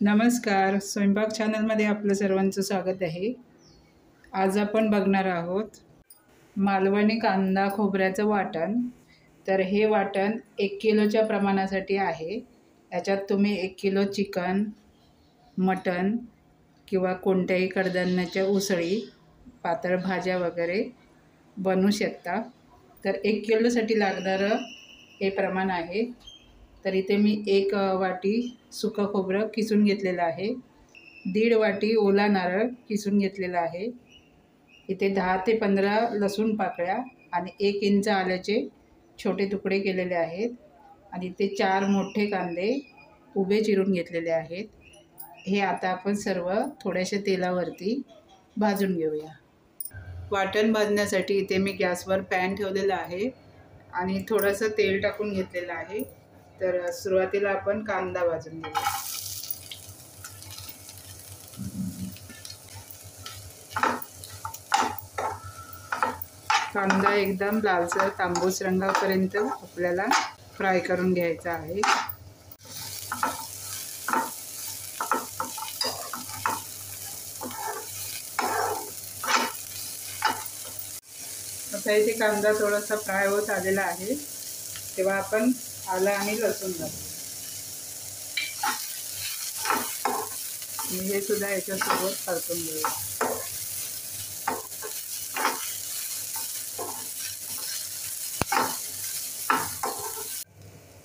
नमस्कार, स्वयंपाक चॅनलमध्ये आपलं सर्वांचं स्वागत आहे। आज आपण बघणार आहोत मालवणी कांदा खोबऱ्याचं वाटण। तर हे वाटण 1 किलोच्या प्रमाणासाठी आहे। याच्यात तुम्ही 1 किलो चिकन, मटण किंवा कोणत्याही कडधान्याच्या उसळी, पातळ भाज्या वगैरे बनवू शकता। तर 1 किलोसाठी लागणारं हे प्रमाण आहे। तर इथे मी 1 वाटी सुकं खोबरं किसून घेतलेलं आहे, 1.5 वाटी ओला नारळ किसून घेतलेला आहे, इथे 10 ते 15 लसूण पाकळ्या आणि 1 इंच आल्याचे छोटे तुकडे केलेले आहेत आणि इथे 4 मोठे कांदे उभे चिरून घेतलेले आहेत। हे आता आपण सर्व थोड्याशा तेलावरती भाजून घेऊया। वाटण भाजण्यासाठी इथे मी गॅसवर पॅन ठेवलेला आहे आणि थोडंसं तेल टाकून घेतलेलं आहे। तर सुरुवातीला आपण कांदा भाजून घेऊया। कांदा एकदम लालसर तांबूस रंगापर्यंत आपल्याला फ्राय करून घ्यायचा आहे। आता इथे कांदा थोडासा फ्राय होत आलेला आहे, तेव्हा आपण आलं आणि लसूण घालू। हे सुद्धा याच्यासोबत परतून घेऊया।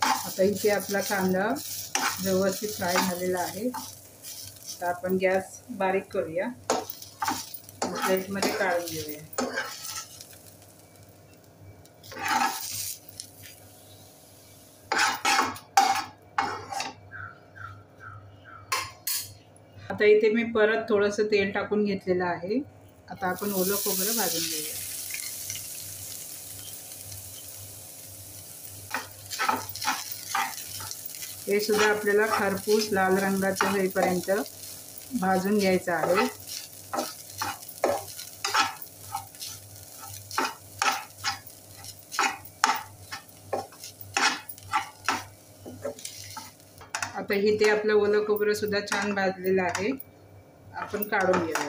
आता इथे आपला कांदा व्यवस्थित फ्राय झालेला आहे। तर आपण गॅस बारीक करूया, प्लेटमध्ये काढून घेऊया। आता इथे मी परत थोडंसं तेल टाकून घेतलेलं आहे। आता आपण ओलं खोबरं भाजून घेऊया। हे सुद्धा आपल्याला खरपूस लाल रंगाचं होईपर्यंत भाजून घ्यायचं आहे। आता इथे आपलं ओलं खोबरं सुद्धा छान भाजलेलं आहे, आपण काढून घेऊया।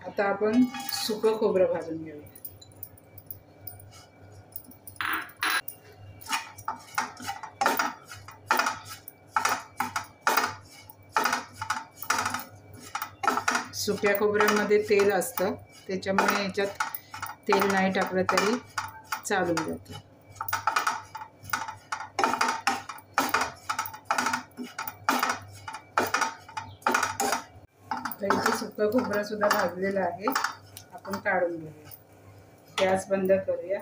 आता आपण सुकं खोबरं भाजून घेऊया। सुक्या खोबऱ्यामध्ये तेल असतं, त्याच्यामुळे याच्यात तेल नाही टाकलं तरी चालून जातं। तर इथे सुकं खोबरं सुद्धा भाजलेलं आहे, आपण काढून घेऊया। गॅस बंद करूया।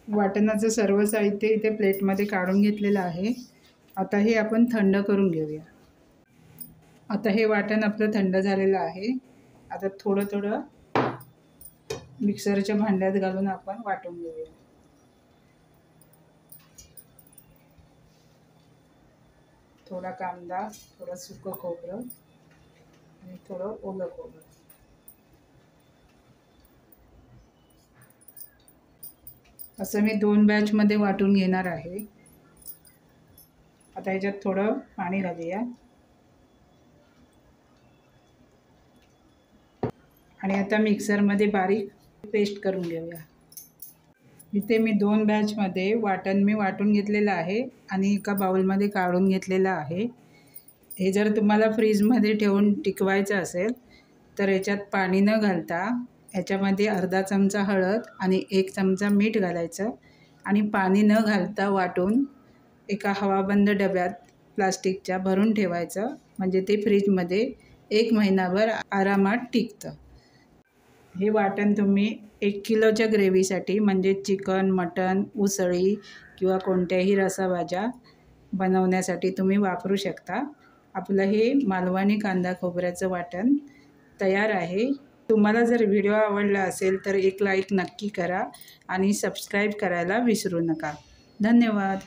वाटणाचं सर्व साहित्य इथे प्लेटमध्ये काढून घेतलेलं आहे। आता हे आपण थंड करून घेऊया। आता हे वाटण आपलं थंड झालेलं आहे। आता थोडं थोडं मिक्सरच्या भांड्यात घालून आपण वाटून घेऊया। थोडा कांदा, थोडं सुकं खोबरं आणि थोडं ओलं खोबरं। असं मी 2 बॅचमध्ये वाटून घेणार आहे। आता याच्यात थोडं पाणी घालूया आणि आता मिक्सरमध्ये बारीक पेस्ट करून घेऊया। इथे मी 2 बॅचमध्ये वाटण वाटून घेतलेलं आहे आणि एका बाउलमध्ये काढून घेतलेलं आहे। हे जर तुम्हाला फ्रीजमध्ये ठेवून टिकवायचं असेल तर याच्यात पाणी न घालता याच्यामध्ये अर्धा चमचा हळद आणि 1 चमचा मीठ घालायचं आणि पाणी न घालता वाटून एका हवाबंद डब्यात प्लास्टिकच्या भरून ठेवायचं, म्हणजे ते फ्रीजमध्ये 1 महिनाभर आरामात टिकतं। हे वाटण तुम्ही 1 किलोच्या ग्रेव्हीसाठी म्हणजे चिकन, मटण, उसळी किंवा कोणत्याही रसाभाज्या बनवण्यासाठी तुम्ही वापरू शकता। आपलं हे मालवणी कांदा खोबऱ्याचं वाटण तयार आहे। तुम्हाला जर व्हिडिओ आवडला असेल तर एक लाईक नक्की करा आणि सबस्क्राईब करायला विसरू नका। धन्यवाद।